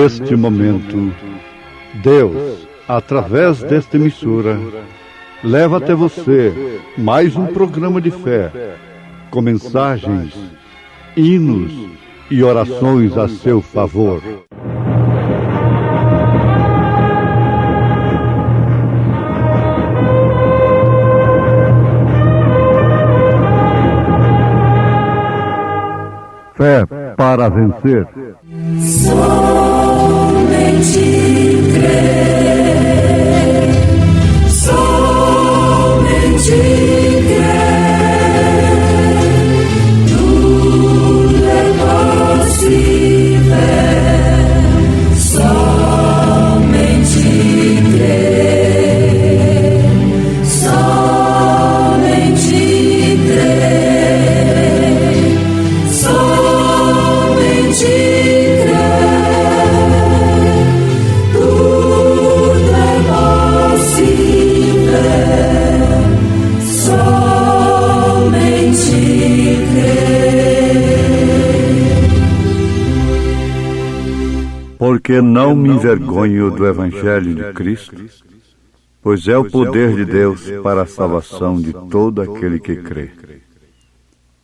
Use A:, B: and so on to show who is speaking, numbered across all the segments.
A: neste momento, Deus, através desta emissora, leva até você mais um programa de fé, com mensagens, hinos e orações a seu favor. Fé para vencer.
B: Somente crer, somente crer, tudo é possível, somente crer, somente crer, somente
A: porque não me envergonho do Evangelho de Cristo, pois é o poder de Deus para a salvação de todo aquele que crê.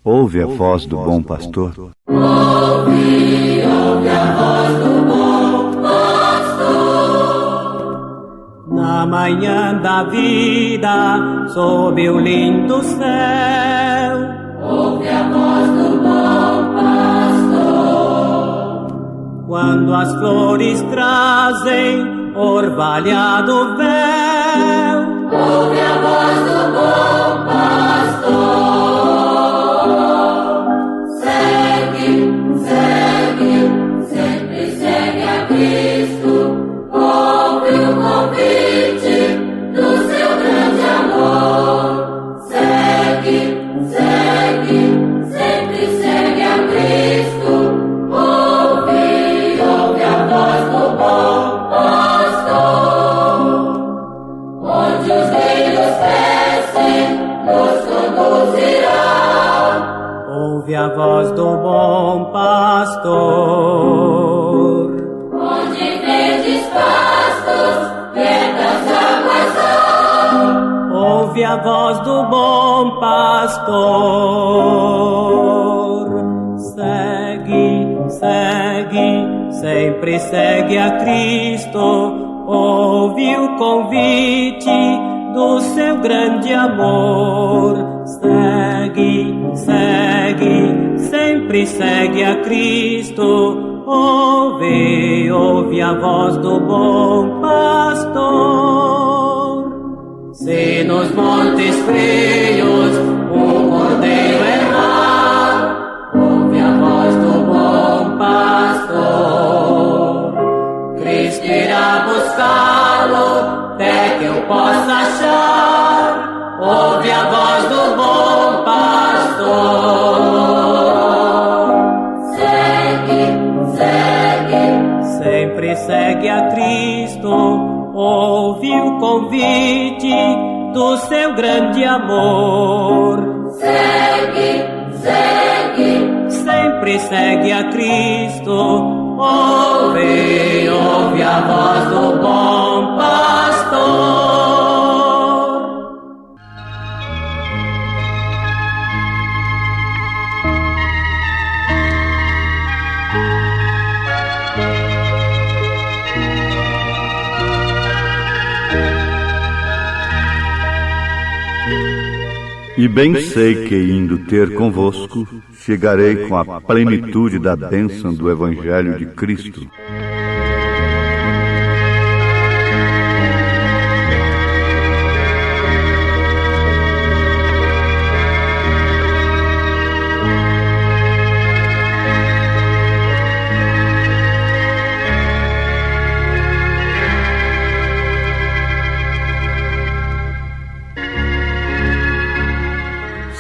A: Ouve a voz do bom pastor.
B: Ouve a voz do bom pastor.
C: Na manhã da vida, sob o lindo céu,
B: ouve a voz do bom pastor.
C: Quando as flores trazem orvalhado véu,
B: ouve a voz do bom pastor. Segue, segue, sempre segue a Cristo. Ouve o convite do seu grande amor. Segue, segue, sempre segue a Cristo. Ouve a voz do bom pastor. Onde os grilhos crescem, nos conduzirá.
C: ouve a voz do bom pastor.
B: Onde verdes pastos, quietas águas há.
C: Ouve a voz do bom pastor. Segue, segue, sempre segue a Cristo. Ouve o convite do seu grande amor. Segue, segue, sempre segue a Cristo. Ouve a voz do bom pastor. Se nos montes frios um cordeiro errar, ouve a voz do bom pastor. Cristo irá buscá-lo até que eu possa achar. Ouve a voz do bom pastor.
B: Segue, segue,
C: Sempre segue a Cristo. Ouve o convite do seu grande amor.
B: segue, segue,
C: Sempre segue a Cristo. Ouve a voz do bom pastor.
A: E bem sei que, indo ter convosco, chegarei com a plenitude da bênção do Evangelho de Cristo.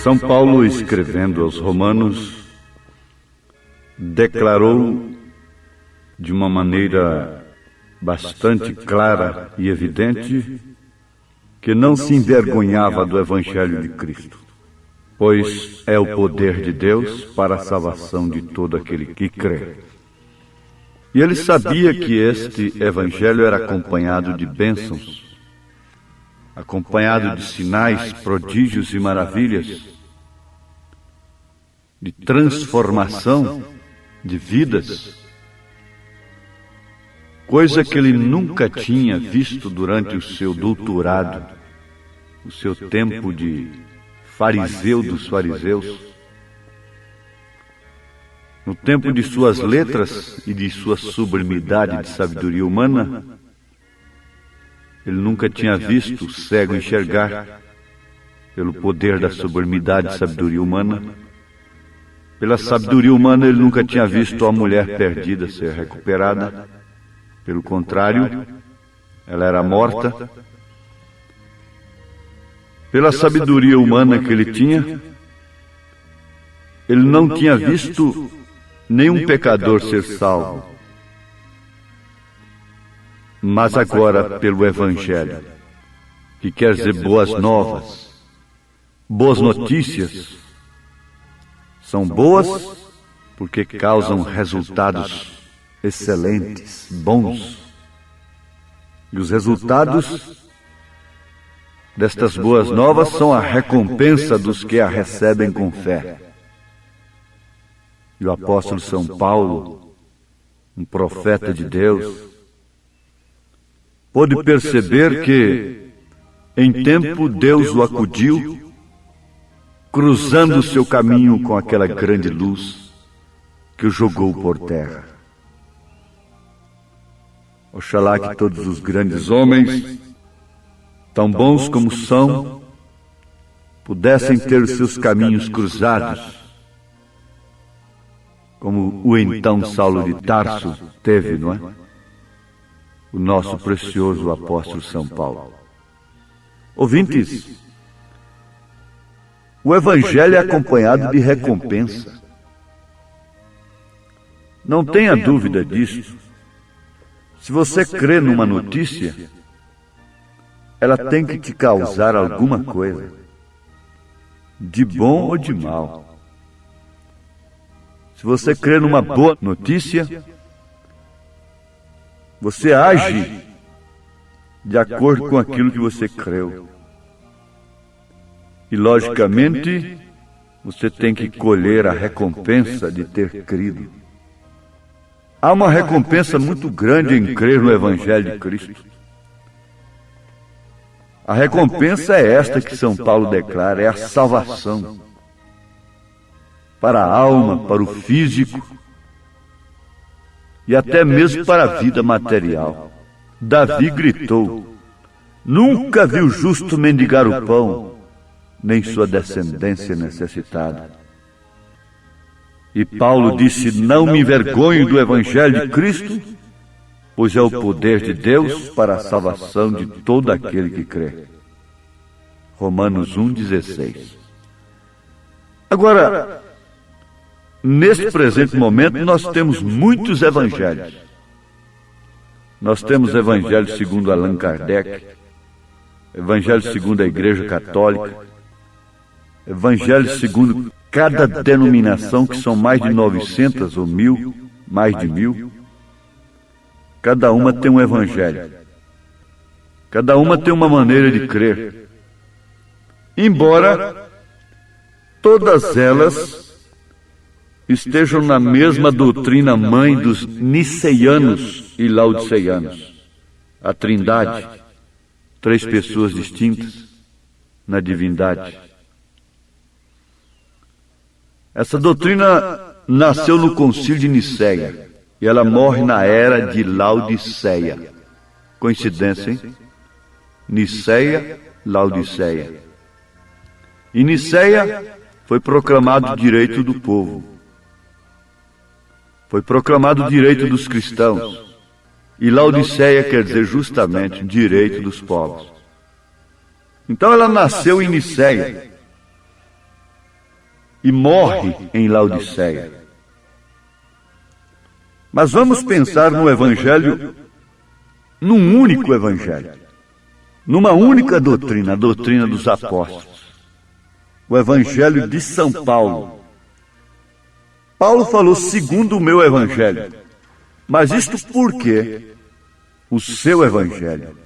A: São Paulo, escrevendo aos Romanos, declarou de uma maneira bastante clara e evidente que não se envergonhava do Evangelho de Cristo, pois é o poder de Deus para a salvação de todo aquele que crê. E ele sabia que este evangelho era acompanhado de bênçãos, acompanhado de sinais, prodígios e maravilhas, de transformação de vidas, coisa que ele nunca tinha visto durante o seu doutorado, o seu tempo de fariseu dos fariseus. No tempo de suas letras e de sua sublimidade de sabedoria humana, ele nunca tinha visto o cego enxergar, pelo poder da sublimidade de sabedoria humana. Pela sabedoria humana, ele nunca tinha visto a mulher perdida ser recuperada. Pelo contrário, ela era morta. Pela sabedoria humana que ele tinha, ele não tinha visto nenhum pecador ser salvo. Mas agora, pelo Evangelho, que quer dizer boas novas, boas notícias, são boas porque causam resultados excelentes, bons. E os resultados destas boas novas são a recompensa dos que a recebem com fé. E o apóstolo São Paulo, um profeta de Deus, pôde perceber que, em tempo, Deus o acudiu, cruzando o seu caminho com aquela grande luz que o jogou por terra. Oxalá que todos os grandes homens, tão bons como são, pudessem ter os seus caminhos cruzados, como o então Saulo de Tarso teve, não é? O nosso precioso apóstolo São Paulo. Ouvintes, o Evangelho é acompanhado de recompensa. Não tenha dúvida disso. Se você crê numa notícia, ela tem que te causar alguma coisa, de bom ou de mal. Se você crê numa boa notícia, você age de acordo com aquilo que você creu. E, logicamente, você tem que colher a recompensa de ter crido. Há uma recompensa muito grande em crer no Evangelho de Cristo. A recompensa é esta que São Paulo declara, é a salvação. Para a alma, para o físico e até mesmo para a vida material. Davi gritou: nunca vi o justo mendigar o pão, nem sua descendência necessitada. E Paulo disse: não me envergonho do Evangelho de Cristo, pois é o poder de Deus para a salvação de todo aquele que crê. Romanos 1,16. Agora, neste presente momento, nós temos muitos evangelhos. Nós temos Evangelho segundo Allan Kardec, Evangelho segundo a Igreja Católica, Evangelho segundo cada denominação, que são mais de 900 ou 1000, mais de 1000. Cada uma tem um evangelho. Cada uma tem uma maneira de crer. Embora todas elas estejam na mesma doutrina mãe dos niceianos e laodiceanos. A Trindade, 3 pessoas distintas na divindade. Essa doutrina nasceu no Concílio de Niceia e ela morre na era de Laodiceia. Coincidência, hein? Niceia, Laodiceia. Em Niceia foi proclamado o direito do povo. Foi proclamado o direito dos cristãos. E Laodiceia quer dizer justamente direito dos povos. Então ela nasceu em Niceia e morre em Laodiceia. Mas vamos pensar no Evangelho, num único Evangelho, numa única doutrina, a doutrina dos apóstolos. O Evangelho de São Paulo. Paulo falou segundo o meu Evangelho.
D: Mas isto porque o seu evangelho,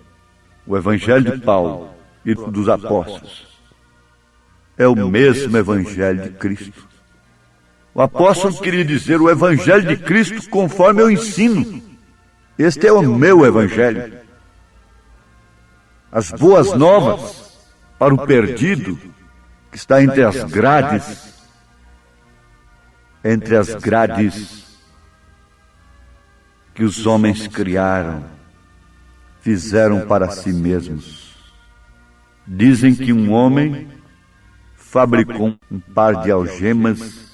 D: o evangelho de Paulo e dos apóstolos, é o mesmo evangelho de Cristo. O apóstolo queria dizer o evangelho de Cristo conforme eu ensino. Este é o meu evangelho. As boas novas para o perdido que está entre as grades que os homens criaram, fizeram para si mesmos. Dizem que um homem fabricou um par de algemas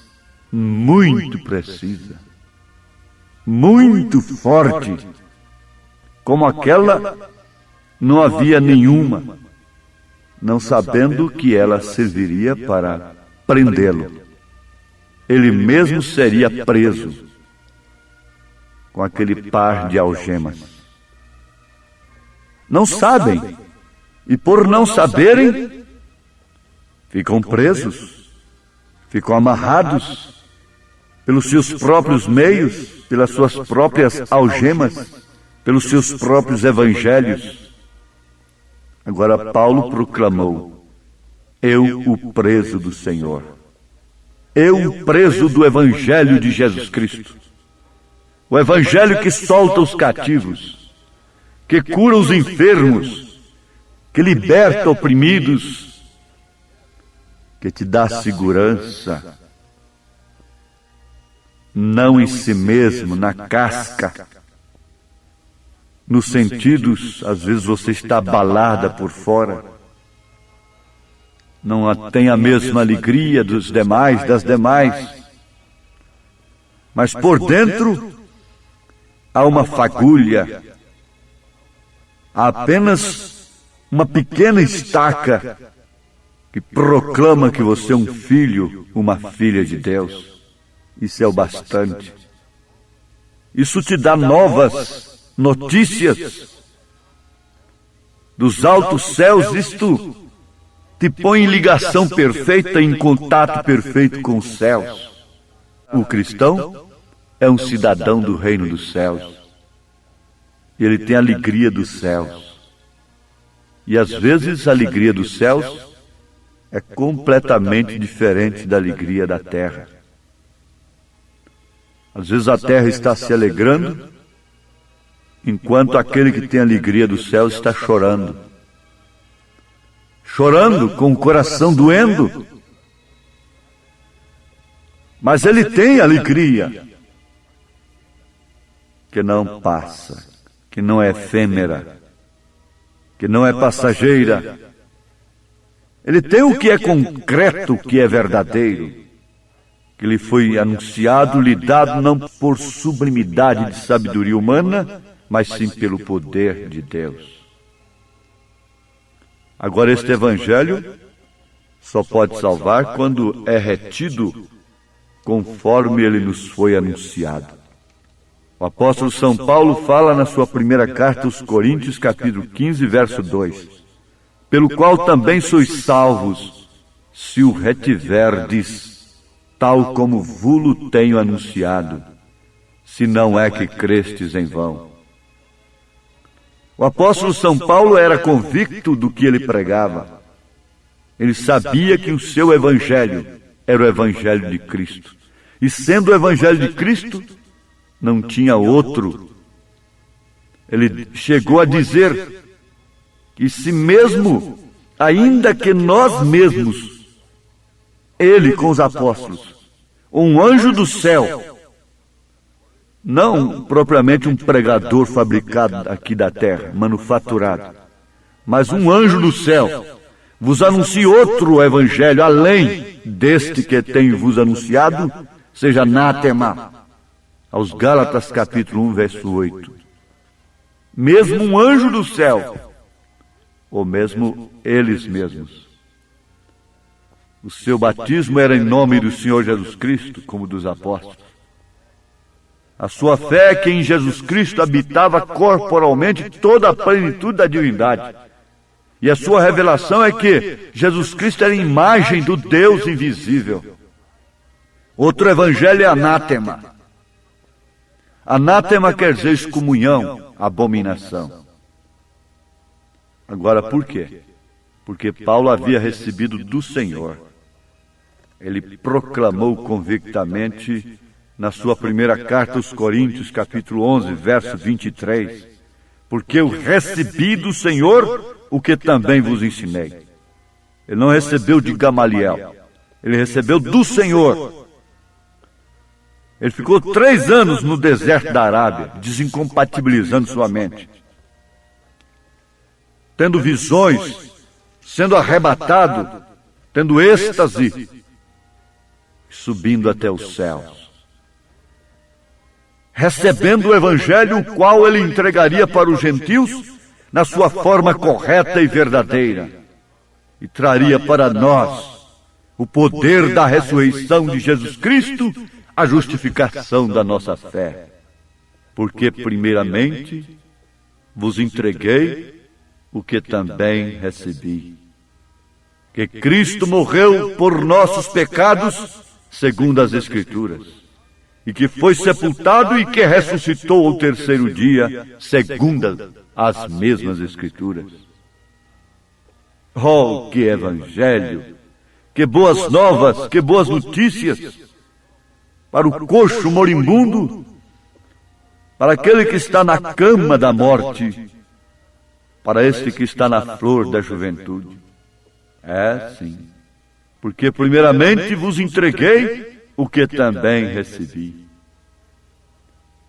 D: muito precisa, muito forte, como aquela não havia nenhuma, não sabendo que ela serviria para prendê-lo. Ele mesmo seria preso com aquele par de algemas. Não sabem, e por não saberem, ficam presos, ficam amarrados pelos seus próprios meios, pelas suas próprias algemas, pelos seus próprios evangelhos. Agora Paulo proclamou: eu, o preso do Senhor, eu, o preso do evangelho de Jesus Cristo, o evangelho que solta os cativos, que cura os enfermos, que liberta oprimidos, que te dá segurança, não em si mesmo, na casca, nos sentidos, às vezes você está abalada por fora, não tem a mesma alegria dos demais, das demais, mas por dentro há uma fagulha, há apenas uma pequena estaca que proclama que você é um filho, uma filha de Deus. Isso é o bastante. Isso te dá novas notícias dos altos céus. Isto te põe em ligação perfeita, em contato perfeito com os céus. O cristão é um cidadão do reino dos céus. Ele tem a alegria dos céus. E às vezes a alegria dos céus é completamente diferente da alegria da terra. Às vezes a terra está se alegrando, enquanto aquele que tem a alegria do céu está chorando. Chorando, com o coração doendo. Mas ele tem alegria, que não passa, que não é efêmera, que não é passageira. Ele tem o que é concreto, o que é verdadeiro, que lhe foi anunciado, lhe dado não por sublimidade de sabedoria humana, mas sim pelo poder de Deus. Agora, este evangelho só pode salvar quando é retido conforme ele nos foi anunciado. O apóstolo São Paulo fala na sua primeira carta aos Coríntios, capítulo 15, verso 2, pelo qual também sois salvos, se o retiverdes, tal como vulo tenho anunciado, se não é que crestes em vão. O apóstolo São Paulo era convicto do que ele pregava. Ele sabia que o seu evangelho era o evangelho de Cristo. E sendo o evangelho de Cristo, não tinha outro. Ele chegou a dizer que se mesmo, ainda que nós mesmos, ele com os apóstolos, um anjo do céu, não propriamente um pregador fabricado aqui da terra, manufaturado, mas um anjo do céu, vos anuncie outro evangelho, além deste que tenho vos anunciado, seja anátema. Aos Gálatas capítulo 1, verso 8. Mesmo um anjo do céu, ou mesmo eles mesmos. O seu batismo era em nome do Senhor Jesus Cristo, como dos apóstolos. A sua fé é que em Jesus Cristo habitava corporalmente toda a plenitude da divindade. E a sua revelação é que Jesus Cristo era a imagem do Deus invisível. Outro evangelho é anátema. Anátema quer dizer excomunhão, abominação. Agora, por quê? Porque Paulo havia recebido do Senhor. Ele proclamou convictamente na sua primeira carta aos Coríntios, capítulo 11, verso 23, porque eu recebi do Senhor o que também vos ensinei. Ele não recebeu de Gamaliel, ele recebeu do Senhor. Ele ficou 3 anos no deserto da Arábia, desincompatibilizando sua mente, tendo visões, sendo arrebatado, tendo êxtase, subindo até os céus, recebendo o Evangelho, o qual ele entregaria para os gentios na sua forma correta e verdadeira, e traria para nós o poder da ressurreição de Jesus Cristo, a justificação da nossa fé. Porque, primeiramente, vos entreguei o que também recebi, que Cristo morreu por nossos pecados, segundo as Escrituras, e que foi sepultado e que ressuscitou ao 3º dia, segundo as mesmas Escrituras. Oh, que evangelho! Que boas novas, que boas notícias para o coxo moribundo, para aquele que está na cama da morte, para este que está na flor da juventude. É, sim, porque primeiramente vos entreguei o que também recebi.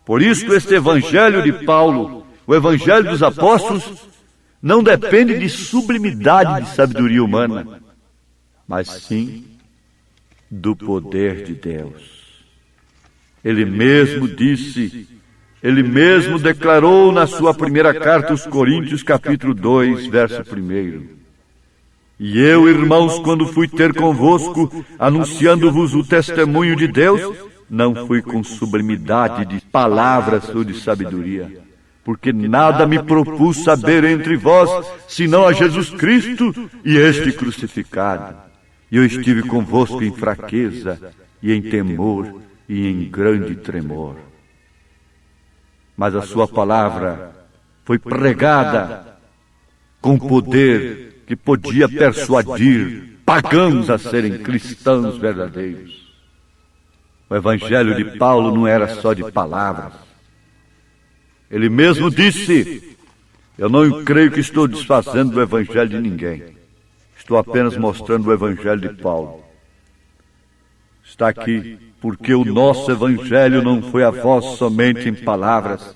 D: Por isso este evangelho de Paulo, o evangelho dos apóstolos, não depende de sublimidade de sabedoria humana, mas sim do poder de Deus. Ele mesmo disse, ele mesmo declarou na sua primeira carta aos Coríntios, capítulo 2, verso 1. E eu, irmãos, quando fui ter convosco, anunciando-vos o testemunho de Deus, não fui com sublimidade de palavras ou de sabedoria, porque nada me propus saber entre vós, senão a Jesus Cristo e este crucificado. E eu estive convosco em fraqueza, e em temor, e em grande tremor. Mas a sua palavra foi pregada com poder que podia persuadir pagãos a serem cristãos verdadeiros. O evangelho de Paulo não era só de palavras. Ele mesmo disse, eu não creio que estou desfazendo o evangelho de ninguém. Estou apenas mostrando o evangelho de Paulo. Está aqui, porque o nosso evangelho não foi a vós somente em palavras,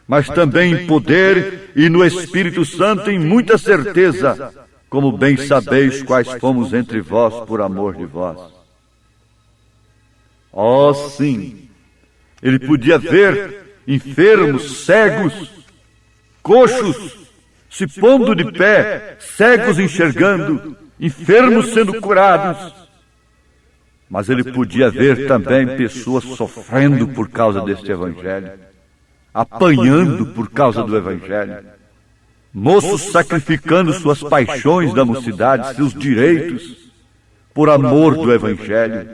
D: mas também em poder e no Espírito Santo em muita certeza, como bem sabeis quais fomos entre vós por amor de vós. Oh, sim, ele podia ver enfermos, cegos, coxos, se pondo de pé, cegos enxergando, enfermos sendo curados. Mas ele podia ver também pessoas sofrendo por causa deste evangelho, apanhando por causa do evangelho, moços sacrificando suas paixões da mocidade, seus direitos, por amor do evangelho,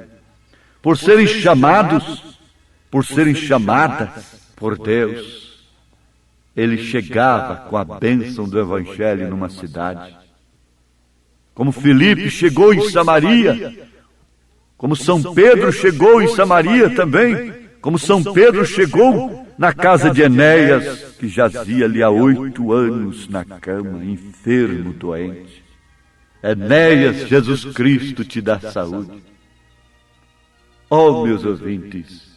D: por serem chamados, por serem chamadas por Deus. Ele chegava com a bênção do evangelho numa cidade, como Filipe chegou em Samaria, como São Pedro chegou em Samaria também, como São Pedro chegou na casa de Enéas, que jazia ali há 8 anos na cama, enfermo, doente. Enéas, Jesus Cristo te dá saúde. Oh, meus ouvintes,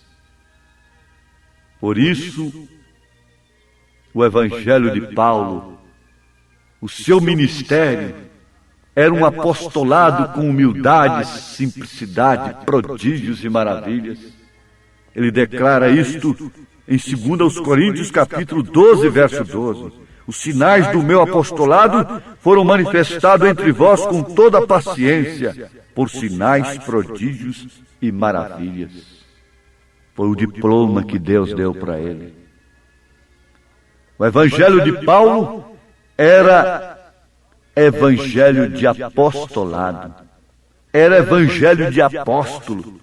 D: por isso, o evangelho de Paulo, o seu ministério, era um apostolado com humildade, simplicidade, prodígios e maravilhas. Ele declara isto em 2 Coríntios, capítulo 12, verso 12. Os sinais do meu apostolado foram manifestados entre vós com toda a paciência, por sinais, prodígios e maravilhas. Foi o diploma que Deus deu para ele. O evangelho de Paulo era evangelho de apostolado, era evangelho de apóstolo.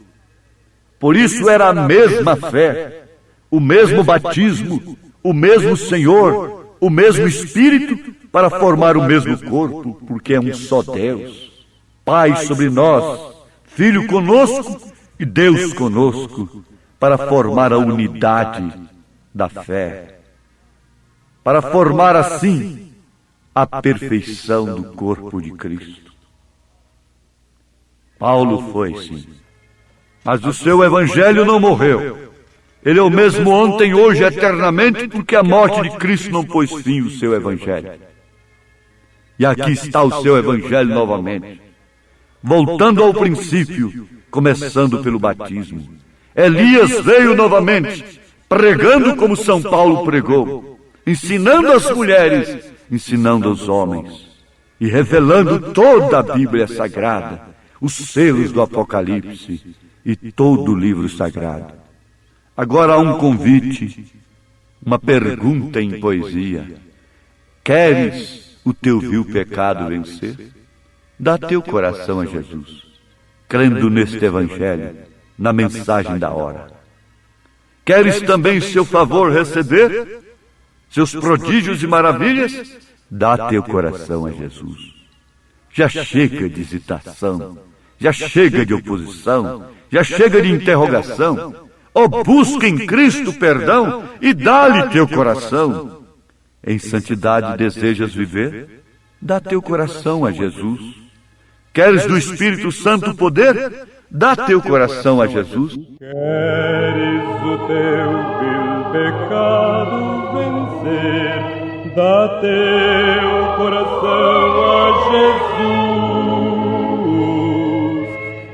D: Por isso era a mesma fé, o mesmo batismo, o mesmo Senhor, o mesmo Espírito, para formar o mesmo corpo, porque é um só Deus. Pai sobre nós, Filho conosco e Deus conosco, para formar a unidade da fé, para formar assim a perfeição do corpo de Cristo. Paulo foi, sim, mas o seu evangelho não morreu. Ele é o mesmo ontem, hoje e eternamente, porque a morte de Cristo não pôs fim ao seu evangelho. E aqui está o seu evangelho novamente, voltando ao princípio, começando pelo batismo. Elias veio novamente, pregando como São Paulo pregou, ensinando as mulheres, ensinando os homens, e revelando toda a Bíblia Sagrada, os selos do Apocalipse e todo o livro sagrado. Agora há um convite, uma pergunta em poesia. Queres o teu vil pecado vencer? Dá teu coração a Jesus, crendo neste Evangelho, na mensagem da hora. Queres também seu favor receber? Seus prodígios e maravilhas? Dá teu coração a Jesus. Já chega de hesitação, já chega de oposição, já chega de interrogação. Busca em Cristo perdão e dá-lhe teu coração. Em santidade desejas viver? Dá teu coração a Jesus. Queres do Espírito Santo poder? Dá teu coração a Jesus.
E: Queres o teu vil pecado vencer? Dá teu coração a Jesus.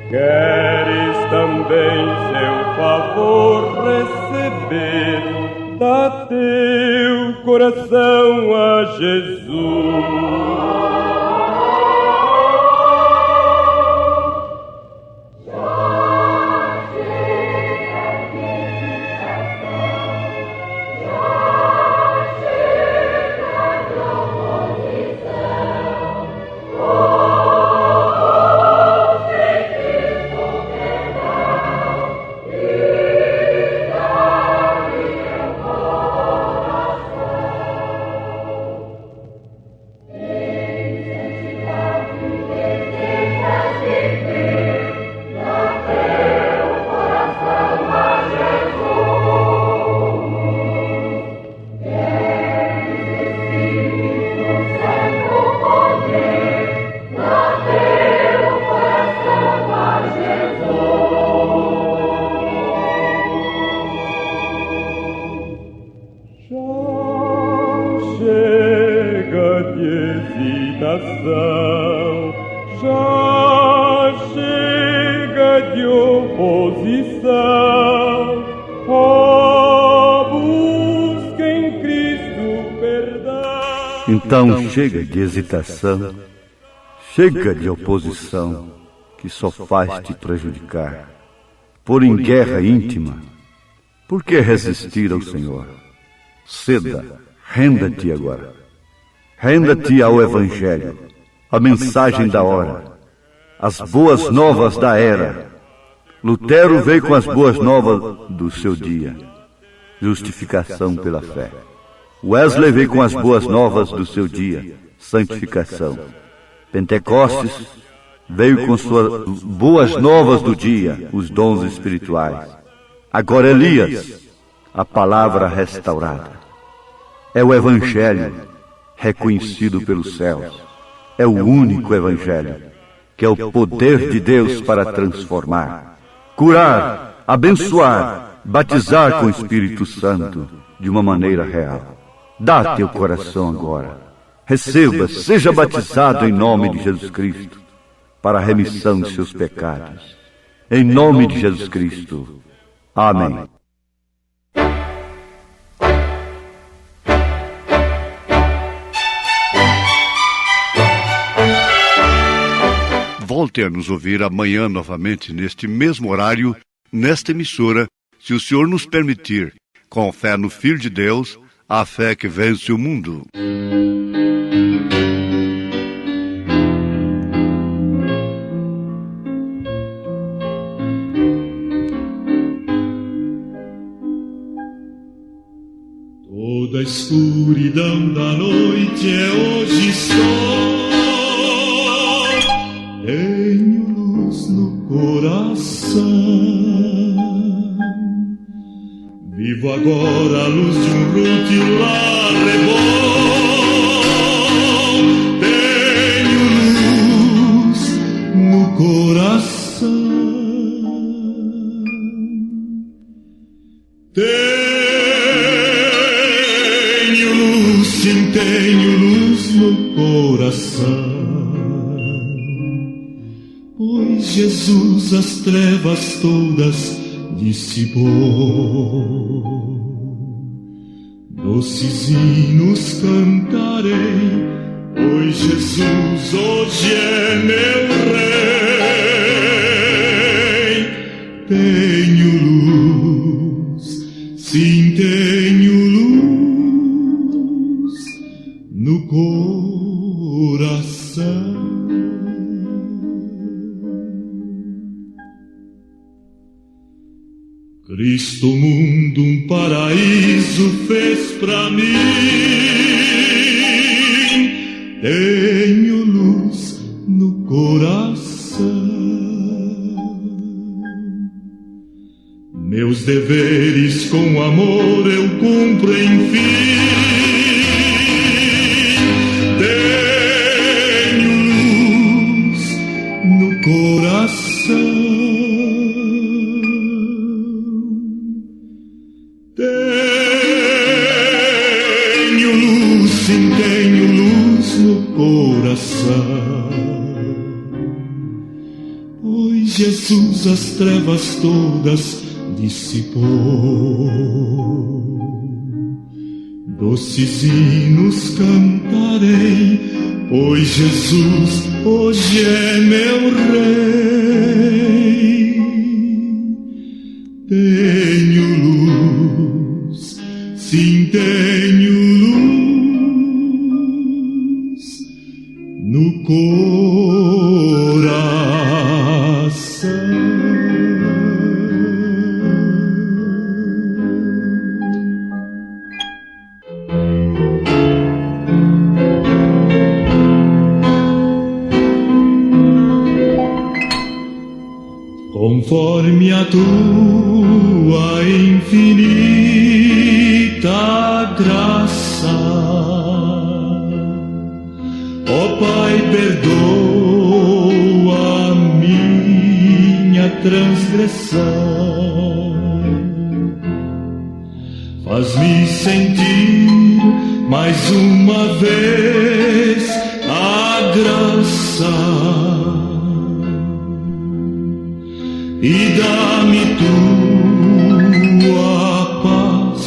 E: Queres também seu favor receber? Dá teu coração a Jesus. Já chega de oposição. Busca em Cristo perdão.
D: Então chega de hesitação, chega de oposição, que só faz te prejudicar. Por em guerra íntima, por que resistir ao Senhor? Ceda, renda-te agora. Renda-te ao Evangelho, a mensagem da hora, as boas novas da era. Lutero veio com as boas novas do seu dia, justificação pela fé. Wesley veio com as boas novas do seu dia, santificação. Pentecostes veio com suas boas novas do dia, os dons espirituais. Agora Elias, a palavra restaurada. É o Evangelho reconhecido pelos céus. É o único Evangelho, que é o poder de Deus para transformar, curar, abençoar, batizar com o Espírito Santo de uma maneira real. Dá teu coração agora. Receba, seja batizado em nome de Jesus Cristo, para a remissão de seus pecados. Em nome de Jesus Cristo. Amém.
A: Volte a nos ouvir amanhã novamente, neste mesmo horário, nesta emissora, se o Senhor nos permitir, com fé no Filho de Deus, a fé que vence o mundo.
F: escuridão da noite é hoje sol. Tenho luz no coração. Vivo agora a luz de um rutilar rebol. Tenho luz no coração. Tenho luz, sim, tenho luz no coração. Pois Jesus as trevas todas dissipou. Doces hinos cantarei, pois Jesus hoje é meu rei. Tenho luz, sim, tenho luz no coração. Cristo mundo um paraíso fez pra mim. Tenho luz no coração. Meus deveres com amor eu cumpro enfim. Tenho luz no coração. Tenho luz, sim, tenho luz no coração. Pois Jesus as trevas todas dissipou. Doces hinos cantarei, pois Jesus hoje é meu rei. Tenho luz, sim, tenho luz no coração. Conforme a tua infinita graça, ó Pai, perdoa a minha transgressão. Faz-me sentir mais uma vez a graça e dá-me tua paz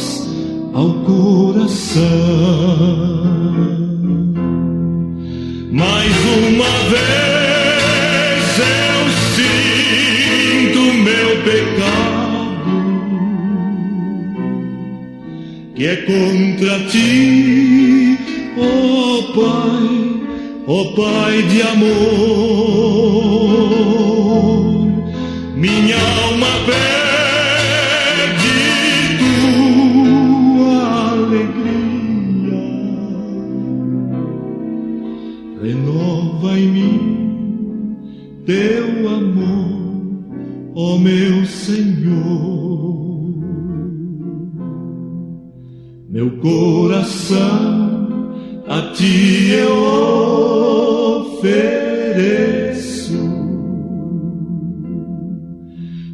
F: ao coração. Mais uma vez eu sinto meu pecado, que é contra ti, ó Pai de amor. Minha alma pede tua alegria, renova em mim teu amor, ó meu Senhor. Meu coração a ti eu ofereço,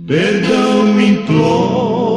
F: perdão me imploro